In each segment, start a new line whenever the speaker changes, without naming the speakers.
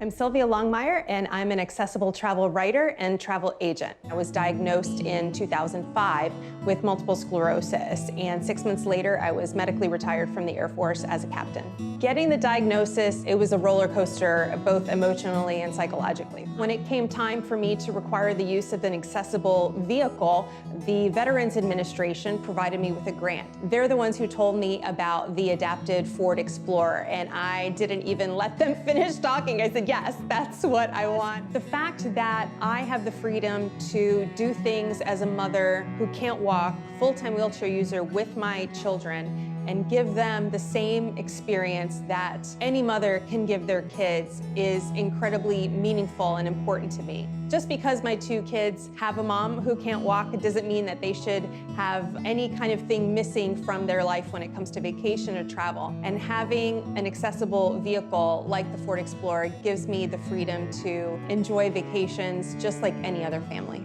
I'm Sylvia Longmire, and I'm an accessible travel writer and travel agent. I was diagnosed in 2005 with multiple sclerosis, and 6 months later, I was medically retired from the Air Force as a captain. Getting the diagnosis, it was a roller coaster, both emotionally and psychologically. When it came time for me to require the use of an accessible vehicle, the Veterans Administration provided me with a grant. They're the ones who told me about the adapted Ford Explorer, and I didn't even let them finish talking. I said, yes, that's what I want. The fact that I have the freedom to do things as a mother who can't walk, full-time wheelchair user with my children, and give them the same experience that any mother can give their kids is incredibly meaningful and important to me. Just because my two kids have a mom who can't walk, it doesn't mean that they should have any kind of thing missing from their life when it comes to vacation or travel. And having an accessible vehicle like the Ford Explorer gives me the freedom to enjoy vacations just like any other family.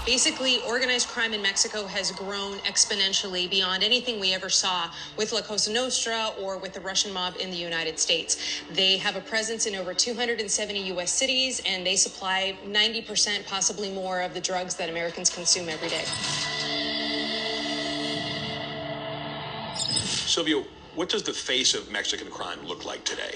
Basically, organized crime in Mexico has grown exponentially beyond anything we ever saw with La Cosa Nostra or with the Russian mob in the United States. They have a presence in over 270 U.S. cities, and they supply 90%, possibly more, of the drugs that Americans consume every day.
Sylvia, what does the face of Mexican crime look like today?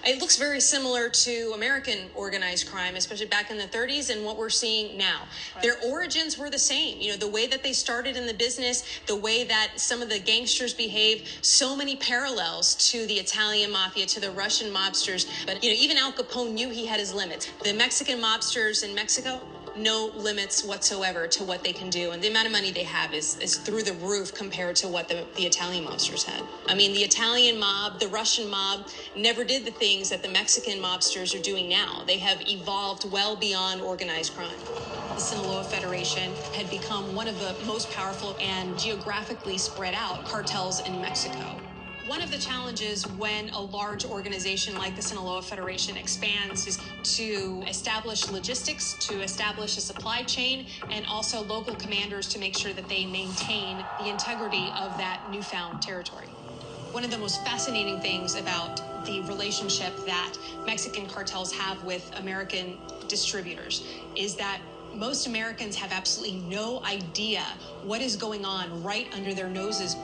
It looks very similar to American organized crime, especially back in the 30s and what we're seeing now. Right. Their origins were the same. You know, the way that they started in the business, the way that some of the gangsters behave, so many parallels to the Italian mafia, to the Russian mobsters. But, you know, even Al Capone knew he had his limits. The Mexican mobsters in Mexico, no limits whatsoever to what they can do. And the amount of money they have is through the roof compared to what the Italian mobsters had. I mean, the Italian mob, the Russian mob never did the things that the Mexican mobsters are doing now. They have evolved well beyond organized crime. The Sinaloa Federation had become one of the most powerful and geographically spread out cartels in Mexico. One of the challenges when a large organization like the Sinaloa Federation expands is to establish logistics, to establish a supply chain, and also local commanders to make sure that they maintain the integrity of that newfound territory. One of the most fascinating things about the relationship that Mexican cartels have with American distributors is that most Americans have absolutely no idea what is going on right under their noses.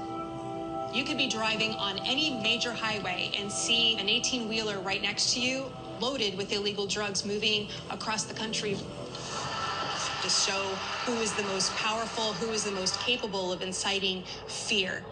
You could be driving on any major highway and see an 18-wheeler right next to you loaded with illegal drugs moving across the country to show who is the most powerful, who is the most capable of inciting fear.